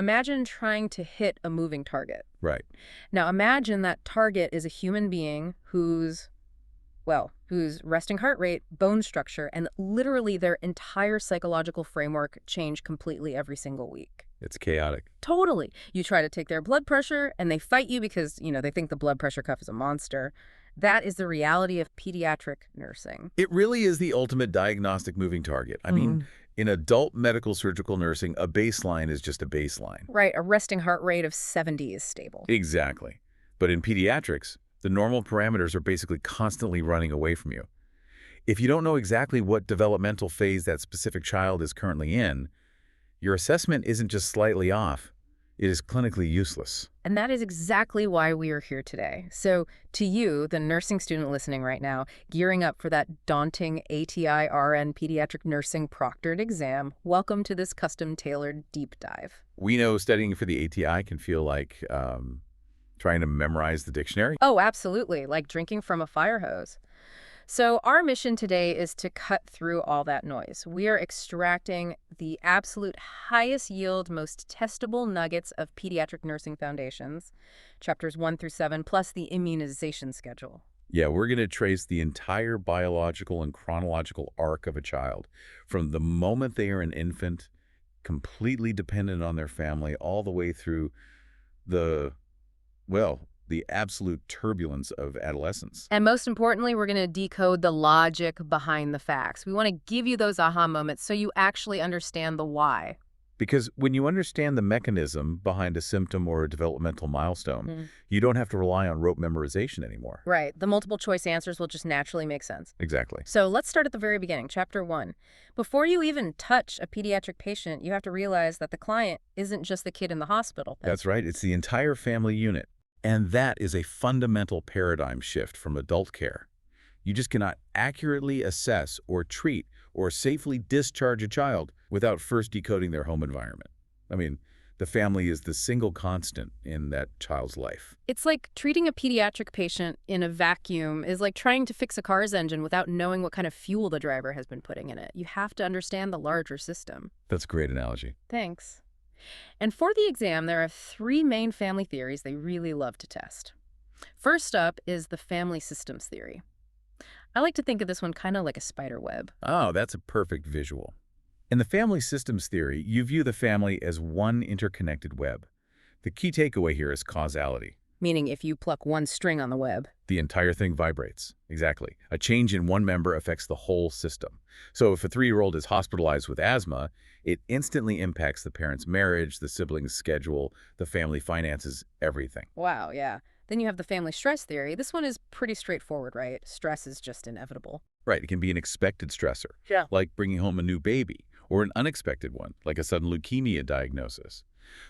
Imagine trying to hit a moving target. Right. Now imagine that target is a human being whose resting heart rate, bone structure, and literally their entire psychological framework change completely every single week. It's chaotic. Totally. You try to take their blood pressure, and they fight you because, they think the blood pressure cuff is a monster. That is the reality of pediatric nursing. It really is the ultimate diagnostic moving target. I mean, in adult medical surgical nursing, a baseline is just a baseline. Right, a resting heart rate of 70 is stable. Exactly. But in pediatrics, the normal parameters are basically constantly running away from you. If you don't know exactly what developmental phase that specific child is currently in, your assessment isn't just slightly off, it is clinically useless. And that is exactly why we are here today. So to you, the nursing student listening right now, gearing up for that daunting ATI RN pediatric nursing proctored exam, welcome to this custom-tailored deep dive. We know studying for the ATI can feel like trying to memorize the dictionary. Oh, absolutely, like drinking from a fire hose. So our mission today is to cut through all that noise. We are extracting the absolute highest yield, most testable nuggets of pediatric nursing foundations, chapters 1 through 7, plus the immunization schedule. Yeah, we're going to trace the entire biological and chronological arc of a child, from the moment they are an infant, completely dependent on their family, all the way through the absolute turbulence of adolescence. And most importantly, we're going to decode the logic behind the facts. We want to give you those aha moments so you actually understand the why. Because when you understand the mechanism behind a symptom or a developmental milestone, you don't have to rely on rote memorization anymore. Right. The multiple choice answers will just naturally make sense. Exactly. So let's start at the very beginning, chapter 1. Before you even touch a pediatric patient, you have to realize that the client isn't just the kid in the hospital. That's right. It's the entire family unit. And that is a fundamental paradigm shift from adult care. You just cannot accurately assess or treat or safely discharge a child without first decoding their home environment. I mean, the family is the single constant in that child's life. It's like treating a pediatric patient in a vacuum is like trying to fix a car's engine without knowing what kind of fuel the driver has been putting in it. You have to understand the larger system. That's a great analogy. Thanks. And for the exam, there are 3 main family theories they really love to test. First up is the family systems theory. I like to think of this one kind of like a spider web. Oh, that's a perfect visual. In the family systems theory, you view the family as one interconnected web. The key takeaway here is causality. Meaning if you pluck one string on the web, the entire thing vibrates. Exactly. A change in one member affects the whole system. So if a 3-year-old is hospitalized with asthma, it instantly impacts the parent's marriage, the siblings' schedule, the family finances, everything. Wow, yeah. Then you have the family stress theory. This one is pretty straightforward, right? Stress is just inevitable. Right. It can be an expected stressor, like bringing home a new baby, or an unexpected one, like a sudden leukemia diagnosis.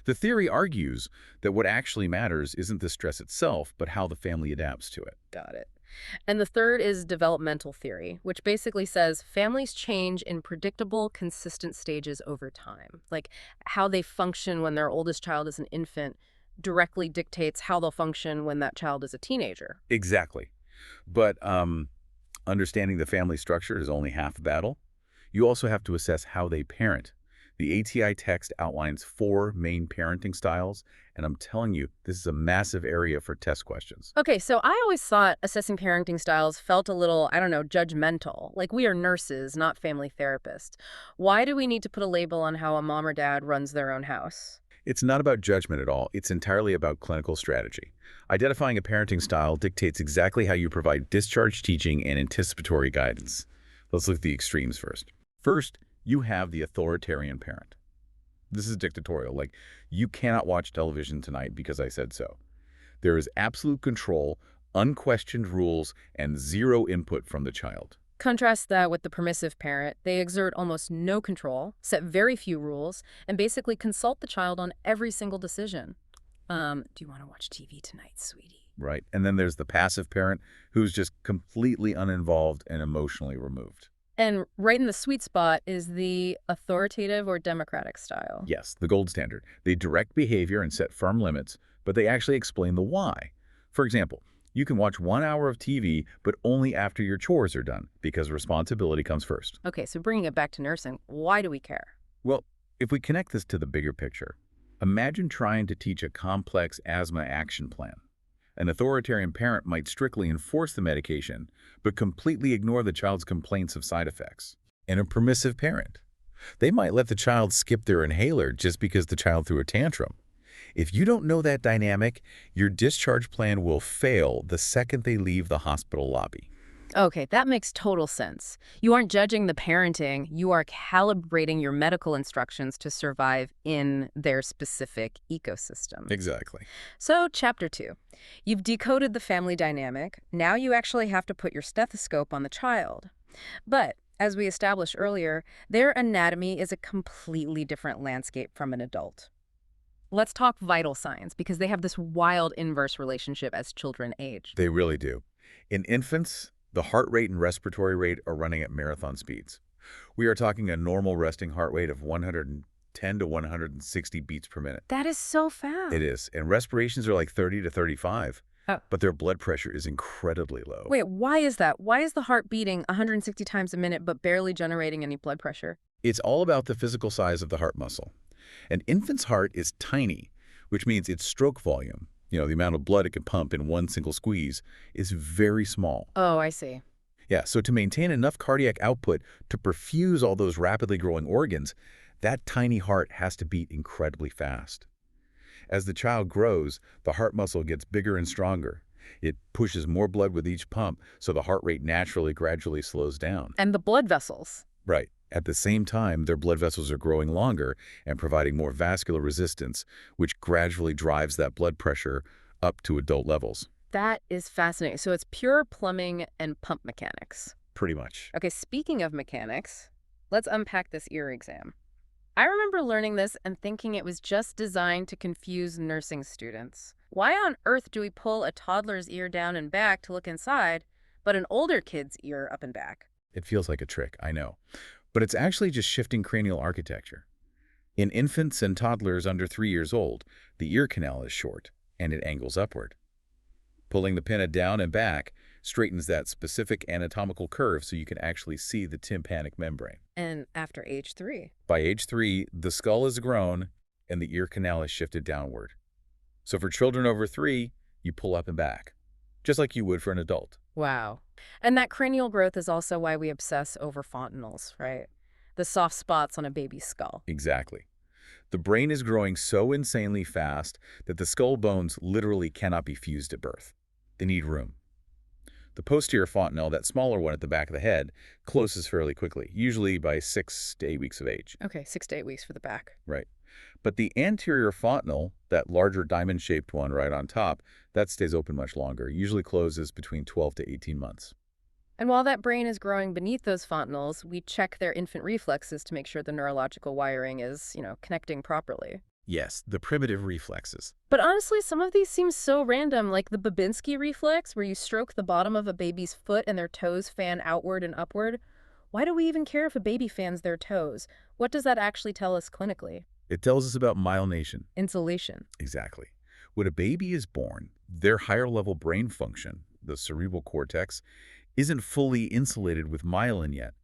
The theory argues that what actually matters isn't the stress itself, but how the family adapts to it. Got it. And the third is developmental theory, which basically says families change in predictable, consistent stages over time. Like how they function when their oldest child is an infant directly dictates how they'll function when that child is a teenager. Exactly. But understanding the family structure is only half the battle. You also have to assess how they parent. The ATI text outlines 4 main parenting styles, and I'm telling you, this is a massive area for test questions. Okay, so I always thought assessing parenting styles felt a little, judgmental. Like we are nurses, not family therapists. Why do we need to put a label on how a mom or dad runs their own house? It's not about judgment at all. It's entirely about clinical strategy. Identifying a parenting style dictates exactly how you provide discharge teaching and anticipatory guidance. Let's look at the extremes first. First, you have the authoritarian parent. This is dictatorial, like, you cannot watch television tonight because I said so. There is absolute control, unquestioned rules, and 0 input from the child. Contrast that with the permissive parent. They exert almost no control, set very few rules, and basically consult the child on every single decision. Do you want to watch TV tonight, sweetie? Right. And then there's the passive parent who's just completely uninvolved and emotionally removed. And right in the sweet spot is the authoritative or democratic style. Yes, the gold standard. They direct behavior and set firm limits, but they actually explain the why. For example, you can watch 1 hour of TV, but only after your chores are done, because responsibility comes first. Okay, so bringing it back to nursing, why do we care? Well, if we connect this to the bigger picture, Imagine trying to teach a complex asthma action plan. An authoritarian parent might strictly enforce the medication, but completely ignore the child's complaints of side effects. And a permissive parent, they might let the child skip their inhaler just because the child threw a tantrum. If you don't know that dynamic, your discharge plan will fail the second they leave the hospital lobby. Okay, that makes total sense. You aren't judging the parenting, you are calibrating your medical instructions to survive in their specific ecosystem. Exactly. So, Chapter 2. You've decoded the family dynamic. Now you actually have to put your stethoscope on the child. But, as we established earlier, their anatomy is a completely different landscape from an adult. Let's talk vital signs, because they have this wild inverse relationship as children age. They really do. In infants, the heart rate and respiratory rate are running at marathon speeds. We are talking a normal resting heart rate of 110 to 160 beats per minute. That is so fast. It is. And respirations are like 30 to 35. Oh. But their blood pressure is incredibly low. Wait, why is that? Why is the heart beating 160 times a minute but barely generating any blood pressure? It's all about the physical size of the heart muscle. An infant's heart is tiny, which means its stroke volume, the amount of blood it can pump in one single squeeze, is very small. Oh, I see. Yeah, so to maintain enough cardiac output to perfuse all those rapidly growing organs, that tiny heart has to beat incredibly fast. As the child grows, the heart muscle gets bigger and stronger. It pushes more blood with each pump, so the heart rate gradually slows down. And the blood vessels. Right. At the same time, their blood vessels are growing longer and providing more vascular resistance, which gradually drives that blood pressure up to adult levels. That is fascinating. So it's pure plumbing and pump mechanics. Pretty much. Okay, speaking of mechanics, let's unpack this ear exam. I remember learning this and thinking it was just designed to confuse nursing students. Why on earth do we pull a toddler's ear down and back to look inside, but an older kid's ear up and back? It feels like a trick, I know. But it's actually just shifting cranial architecture. In infants and toddlers under 3 years old, the ear canal is short, and it angles upward. Pulling the pinna down and back straightens that specific anatomical curve so you can actually see the tympanic membrane. And after age 3? By age 3, the skull is grown, and the ear canal is shifted downward. So for children over 3, you pull up and back, just like you would for an adult. Wow. And that cranial growth is also why we obsess over fontanelles, right? The soft spots on a baby's skull. Exactly. The brain is growing so insanely fast that the skull bones literally cannot be fused at birth. They need room. The posterior fontanelle, that smaller one at the back of the head, closes fairly quickly, usually by 6 to 8 weeks of age. Okay, 6 to 8 weeks for the back. Right. But the anterior fontanelle, that larger diamond-shaped one right on top, that stays open much longer, usually closes between 12 to 18 months. And while that brain is growing beneath those fontanelles, we check their infant reflexes to make sure the neurological wiring is, connecting properly. Yes, the primitive reflexes. But honestly, some of these seem so random, like the Babinski reflex, where you stroke the bottom of a baby's foot and their toes fan outward and upward. Why do we even care if a baby fans their toes? What does that actually tell us clinically? It tells us about myelination. Insulation. Exactly. When a baby is born, their higher-level brain function, the cerebral cortex, isn't fully insulated with myelin yet.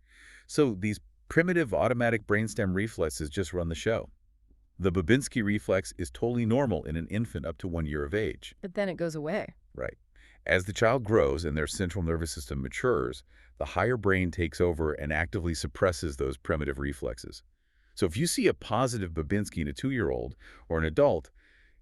So these primitive automatic brainstem reflexes just run the show. The Babinski reflex is totally normal in an infant up to 1 year of age. But then it goes away. Right. As the child grows and their central nervous system matures, the higher brain takes over and actively suppresses those primitive reflexes. So if you see a positive Babinski in a 2-year-old or an adult,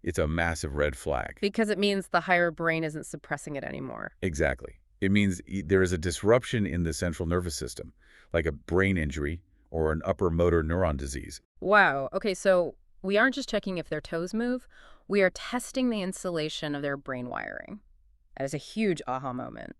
it's a massive red flag. Because it means the higher brain isn't suppressing it anymore. Exactly. It means there is a disruption in the central nervous system, like a brain injury or an upper motor neuron disease. Wow. Okay, so we aren't just checking if their toes move. We are testing the insulation of their brain wiring. That is a huge aha moment.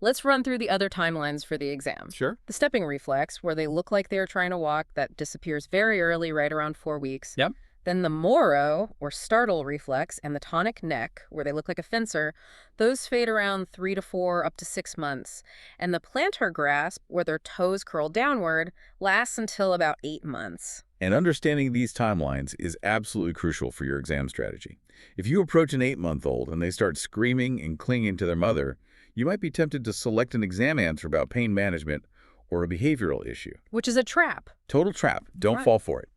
Let's run through the other timelines for the exam. Sure. The stepping reflex, where they look like they're trying to walk, that disappears very early, right around 4 weeks. Yep. Then the Moro, or startle reflex, and the tonic neck, where they look like a fencer, those fade around 3 to 4, up to 6 months. And the plantar grasp, where their toes curl downward, lasts until about 8 months. And understanding these timelines is absolutely crucial for your exam strategy. If you approach an 8-month-old and they start screaming and clinging to their mother, you might be tempted to select an exam answer about pain management or a behavioral issue. Which is a trap. Total trap. Don't Right. fall for it.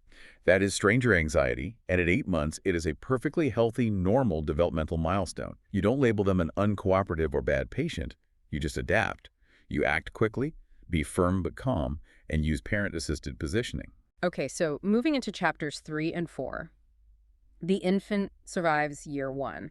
That is stranger anxiety, and at 8 months, it is a perfectly healthy, normal developmental milestone. You don't label them an uncooperative or bad patient. You just adapt. You act quickly, be firm but calm, and use parent-assisted positioning. Okay, so moving into chapters 3 and 4. The infant survives year 1.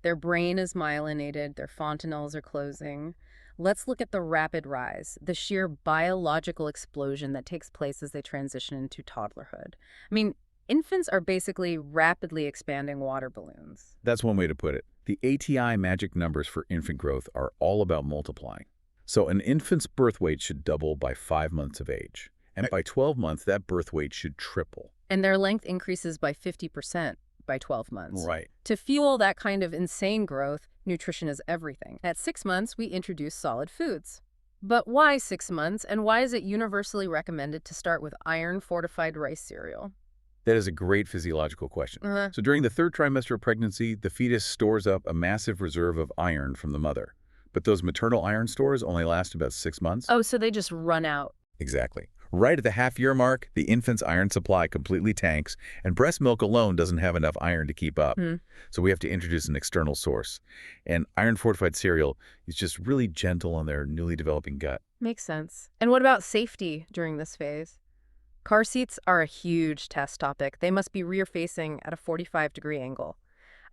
Their brain is myelinated, their fontanelles are closing. Let's look at the rapid rise, the sheer biological explosion that takes place as they transition into toddlerhood. I mean, infants are basically rapidly expanding water balloons. That's one way to put it. The ATI magic numbers for infant growth are all about multiplying. So an infant's birth weight should double by 5 months of age. And by 12 months, that birth weight should triple. And their length increases by 50% by 12 months. Right. To fuel that kind of insane growth, nutrition is everything. At 6 months, we introduce solid foods. But why 6 months, and why is it universally recommended to start with iron-fortified rice cereal? That is a great physiological question. So during the 3rd trimester of pregnancy, the fetus stores up a massive reserve of iron from the mother. But those maternal iron stores only last about 6 months. Oh, so they just run out. Exactly. Right at the half-year mark, the infant's iron supply completely tanks, and breast milk alone doesn't have enough iron to keep up. So we have to introduce an external source. And iron-fortified cereal is just really gentle on their newly developing gut. Makes sense. And what about safety during this phase? Car seats are a huge test topic. They must be rear-facing at a 45-degree angle.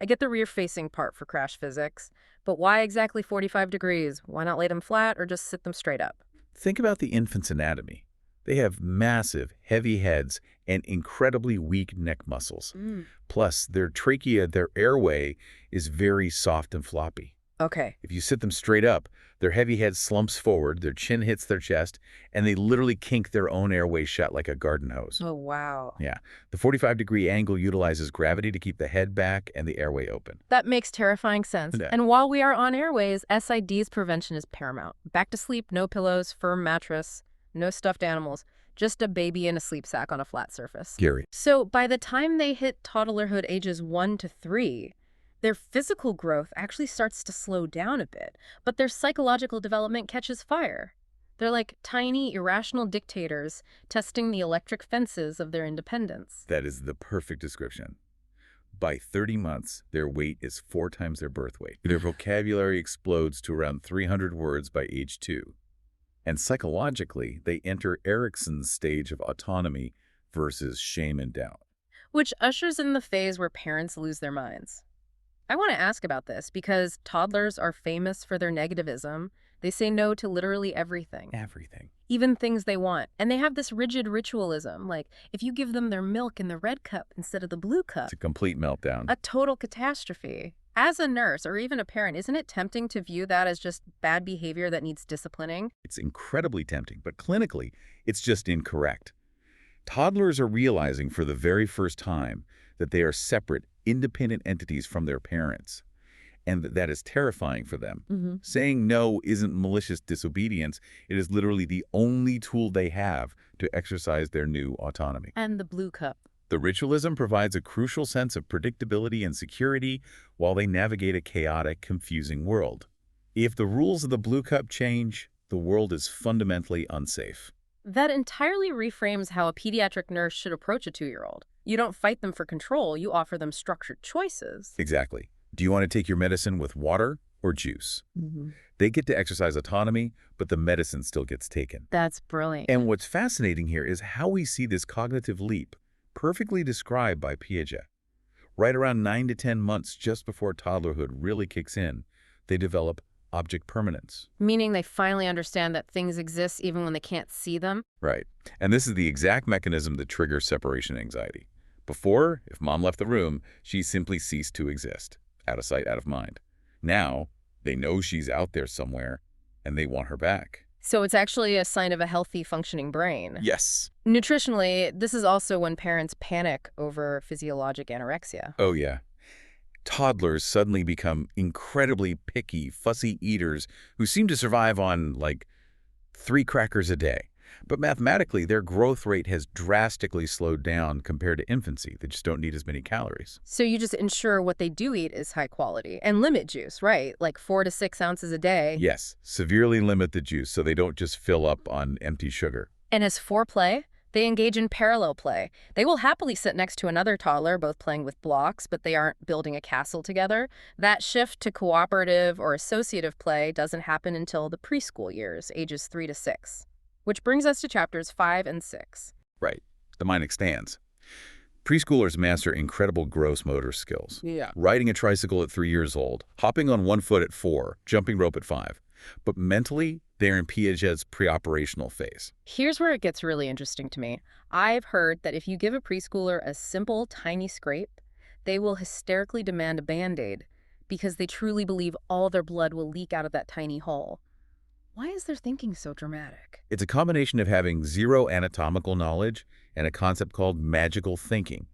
I get the rear-facing part for crash physics, but why exactly 45 degrees? Why not lay them flat or just sit them straight up? Think about the infant's anatomy. They have massive, heavy heads and incredibly weak neck muscles. Plus, their trachea, their airway, is very soft and floppy. Okay. If you sit them straight up, their heavy head slumps forward, their chin hits their chest, and they literally kink their own airway shut like a garden hose. Oh, wow. Yeah. The 45-degree angle utilizes gravity to keep the head back and the airway open. That makes terrifying sense. Yeah. And while we are on airways, SIDs prevention is paramount. Back to sleep, no pillows, firm mattress, no stuffed animals, just a baby in a sleep sack on a flat surface. Scary. So by the time they hit toddlerhood ages 1 to 3, their physical growth actually starts to slow down a bit, but their psychological development catches fire. They're like tiny, irrational dictators testing the electric fences of their independence. That is the perfect description. By 30 months, their weight is 4 times their birth weight. Their vocabulary explodes to around 300 words by age 2. And psychologically, they enter Erikson's stage of autonomy versus shame and doubt. Which ushers in the phase where parents lose their minds. I want to ask about this because toddlers are famous for their negativism. They say no to literally everything. Everything. Even things they want. And they have this rigid ritualism, like if you give them their milk in the red cup instead of the blue cup. It's a complete meltdown. A total catastrophe. As a nurse or even a parent, isn't it tempting to view that as just bad behavior that needs disciplining? It's incredibly tempting, but clinically, it's just incorrect. Toddlers are realizing for the very first time that they are separate, independent entities from their parents, and that is terrifying for them. Saying no isn't malicious disobedience. It is literally the only tool they have to exercise their new autonomy. And the blue cup. The ritualism provides a crucial sense of predictability and security while they navigate a chaotic, confusing world. If the rules of the blue cup change, the world is fundamentally unsafe. That entirely reframes how a pediatric nurse should approach a 2-year-old. You don't fight them for control, you offer them structured choices. Exactly. Do you want to take your medicine with water or juice? They get to exercise autonomy, but the medicine still gets taken. That's brilliant. And what's fascinating here is how we see this cognitive leap perfectly described by Piaget. Right around 9 to 10 months just before toddlerhood really kicks in, they develop object permanence. Meaning they finally understand that things exist even when they can't see them? Right. And this is the exact mechanism that triggers separation anxiety. Before, if mom left the room, she simply ceased to exist. Out of sight, out of mind. Now, they know she's out there somewhere, and they want her back. So it's actually a sign of a healthy, functioning brain. Yes. Nutritionally, this is also when parents panic over physiologic anorexia. Oh, yeah. Toddlers suddenly become incredibly picky, fussy eaters who seem to survive on, like, 3 crackers a day. But mathematically, their growth rate has drastically slowed down compared to infancy. They just don't need as many calories. So you just ensure what they do eat is high quality. And limit juice, right? Like 4 to 6 ounces a day. Yes, severely limit the juice so they don't just fill up on empty sugar. And as foreplay, They engage in parallel play. They will happily sit next to another toddler, both playing with blocks, but they aren't building a castle together. That shift to cooperative or associative play doesn't happen until the preschool years, ages 3 to 6. Which brings us to chapters 5 and 6. Right. The mind expands. Preschoolers master incredible gross motor skills. Yeah. Riding a tricycle at 3 years old, hopping on one foot at 4, jumping rope at 5. But mentally, they're in Piaget's pre-operational phase. Here's where it gets really interesting to me. I've heard that if you give a preschooler a simple, tiny scrape, they will hysterically demand a Band-Aid because they truly believe all their blood will leak out of that tiny hole. Why is their thinking so dramatic? It's a combination of having zero anatomical knowledge and a concept called magical thinking.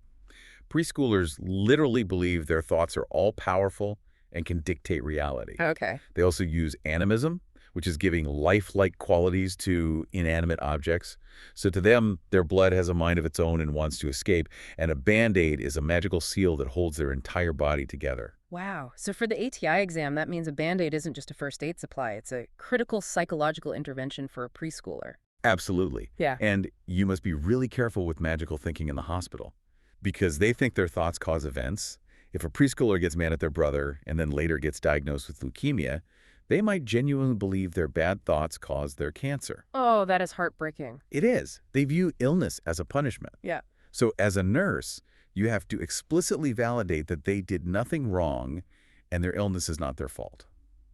Preschoolers literally believe their thoughts are all-powerful and can dictate reality. Okay. They also use animism, which is giving lifelike qualities to inanimate objects. So to them, their blood has a mind of its own and wants to escape, and a Band-Aid is a magical seal that holds their entire body together. Wow. So for the ATI exam, that means a Band-Aid isn't just a first aid supply. It's a critical psychological intervention for a preschooler. Absolutely. Yeah. And you must be really careful with magical thinking in the hospital, because they think their thoughts cause events. If a preschooler gets mad at their brother and then later gets diagnosed with leukemia, they might genuinely believe their bad thoughts caused their cancer. Oh, that is heartbreaking. It is. They view illness as a punishment. Yeah. So as a nurse, you have to explicitly validate that they did nothing wrong and their illness is not their fault.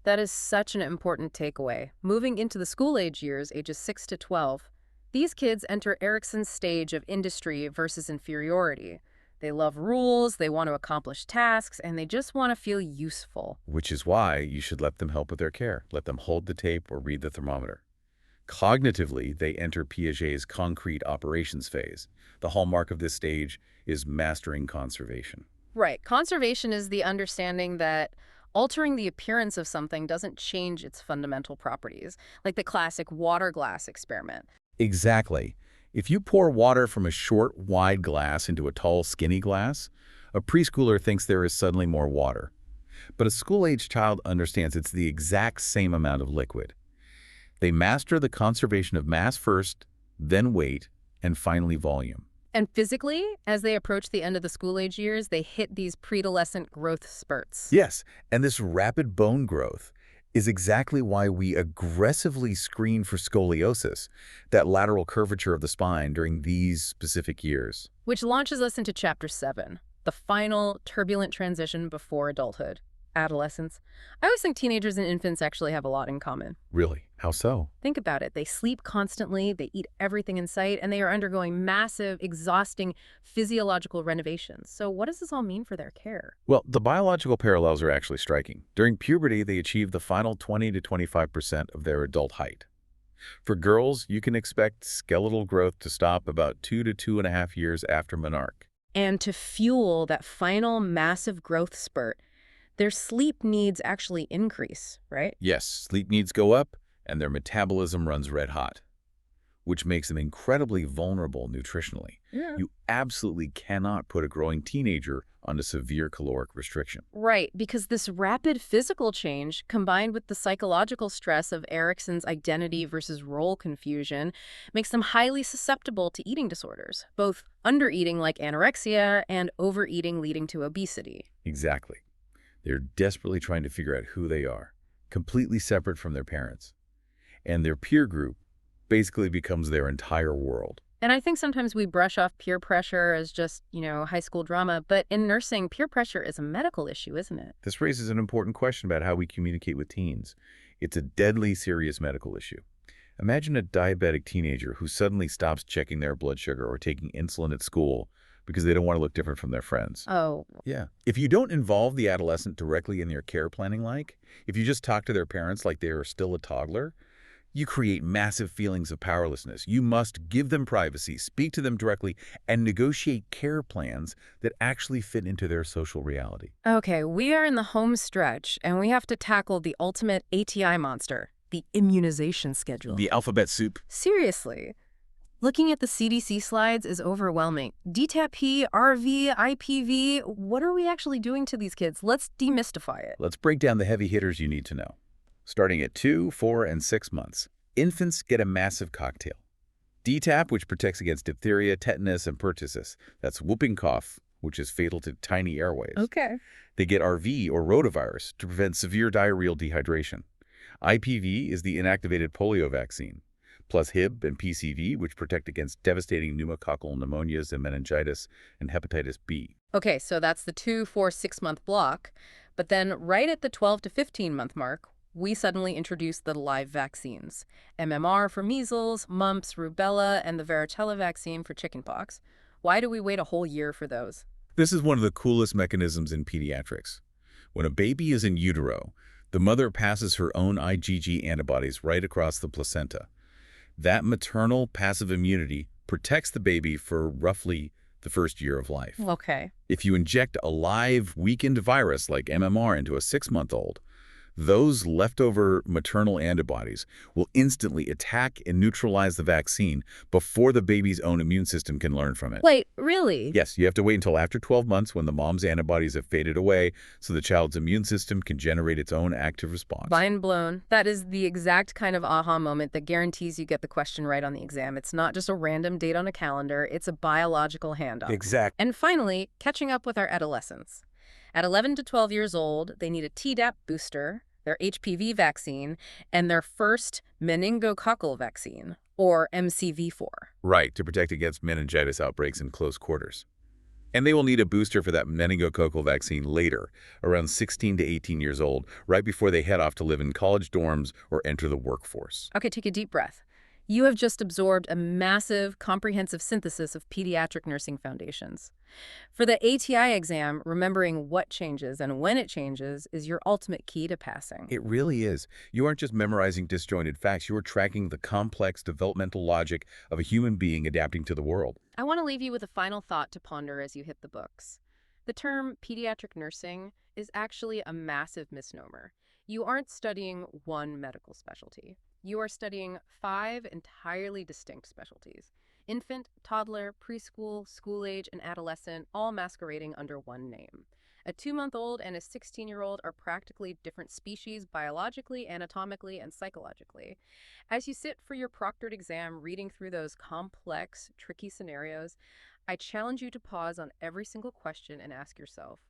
That is such an important takeaway. Moving into the school-age years, ages 6 to 12, these kids enter Erikson's stage of industry versus inferiority. They love rules, they want to accomplish tasks, and they just want to feel useful. Which is why you should let them help with their care. Let them hold the tape or read the thermometer. Cognitively, they enter Piaget's concrete operations phase. The hallmark of this stage is mastering conservation. Right. Conservation is the understanding that altering the appearance of something doesn't change its fundamental properties, like the classic water glass experiment. Exactly. If you pour water from a short, wide glass into a tall, skinny glass, a preschooler thinks there is suddenly more water. But a school-age child understands it's the exact same amount of liquid. They master the conservation of mass first, then weight, and finally volume. And physically, as they approach the end of the school-age years, they hit these predolescent growth spurts. Yes, and this rapid bone growth is exactly why we aggressively screen for scoliosis, that lateral curvature of the spine during these specific years. Which launches us into Chapter 7, the final turbulent transition before adulthood, adolescence. I always think teenagers and infants actually have a lot in common. Really? How so? Think about it. They sleep constantly, they eat everything in sight, and they are undergoing massive, exhausting physiological renovations. So what does this all mean for their care? Well, the biological parallels are actually striking. During puberty, they achieve the final 20 to 25% of their adult height. For girls, you can expect skeletal growth to stop about 2 to 2.5 years after menarche. And to fuel that final massive growth spurt, their sleep needs actually increase, right? Yes, sleep needs go up, and their metabolism runs red hot, which makes them incredibly vulnerable nutritionally. Yeah. You absolutely cannot put a growing teenager under severe caloric restriction. Right, because this rapid physical change, combined with the psychological stress of Erikson's identity versus role confusion, makes them highly susceptible to eating disorders, both undereating like anorexia and overeating leading to obesity. Exactly. They're desperately trying to figure out who they are, completely separate from their parents. And their peer group basically becomes their entire world. And I think sometimes we brush off peer pressure as just, high school drama, but in nursing, peer pressure is a medical issue, isn't it? This raises an important question about how we communicate with teens. It's a deadly serious medical issue. Imagine a diabetic teenager who suddenly stops checking their blood sugar or taking insulin at school because they don't want to look different from their friends. Oh. Yeah. If you don't involve the adolescent directly in your care planning, if you just talk to their parents like they are still a toddler, you create massive feelings of powerlessness. You must give them privacy, speak to them directly, and negotiate care plans that actually fit into their social reality. Okay, we are in the home stretch, and we have to tackle the ultimate ATI monster, the immunization schedule. The alphabet soup. Seriously. Looking at the CDC slides is overwhelming. DTaP, RV, IPV, what are we actually doing to these kids? Let's demystify it. Let's break down the heavy hitters you need to know. Starting at 2, 4, and 6 months, infants get a massive cocktail. DTaP, which protects against diphtheria, tetanus, and pertussis. That's whooping cough, which is fatal to tiny airways. Okay. They get RV or rotavirus to prevent severe diarrheal dehydration. IPV is the inactivated polio vaccine, plus Hib and PCV, which protect against devastating pneumococcal pneumonias and meningitis and hepatitis B. Okay, so that's the 2, 4, 6-month block. But then right at the 12 to 15-month mark, we suddenly introduced the live vaccines. MMR for measles, mumps, rubella, and the varicella vaccine for chickenpox. Why do we wait a whole year for those? This is one of the coolest mechanisms in pediatrics. When a baby is in utero, the mother passes her own IgG antibodies right across the placenta. That maternal passive immunity protects the baby for roughly the first year of life. Okay. If you inject a live, weakened virus like MMR into a 6-month-old, those leftover maternal antibodies will instantly attack and neutralize the vaccine before the baby's own immune system can learn from it. Wait, really? Yes, you have to wait until after 12 months when the mom's antibodies have faded away so the child's immune system can generate its own active response. Mind blown. That is the exact kind of aha moment that guarantees you get the question right on the exam. It's not just a random date on a calendar, it's a biological handoff. Exactly. And finally, catching up with our adolescents. At 11 to 12 years old, they need a Tdap booster, their HPV vaccine, and their first meningococcal vaccine, or MCV4. Right, to protect against meningitis outbreaks in close quarters. And they will need a booster for that meningococcal vaccine later, around 16 to 18 years old, right before they head off to live in college dorms or enter the workforce. Okay, take a deep breath. You have just absorbed a massive, comprehensive synthesis of pediatric nursing foundations. For the ATI exam, remembering what changes and when it changes is your ultimate key to passing. It really is. You aren't just memorizing disjointed facts, you are tracking the complex developmental logic of a human being adapting to the world. I want to leave you with a final thought to ponder as you hit the books. The term pediatric nursing is actually a massive misnomer. You aren't studying one medical specialty. You are studying 5 entirely distinct specialties: infant, toddler, preschool, school age, and adolescent, all masquerading under one name. A 2-month-old and a 16-year-old are practically different species biologically, anatomically, and psychologically. As you sit for your proctored exam reading through those complex, tricky scenarios, I challenge you to pause on every single question and ask yourself,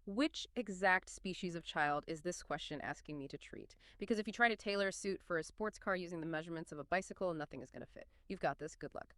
which exact species of child is this question asking me to treat? Because if you try to tailor a suit for a sports car using the measurements of a bicycle, nothing is going to fit. You've got this. Good luck.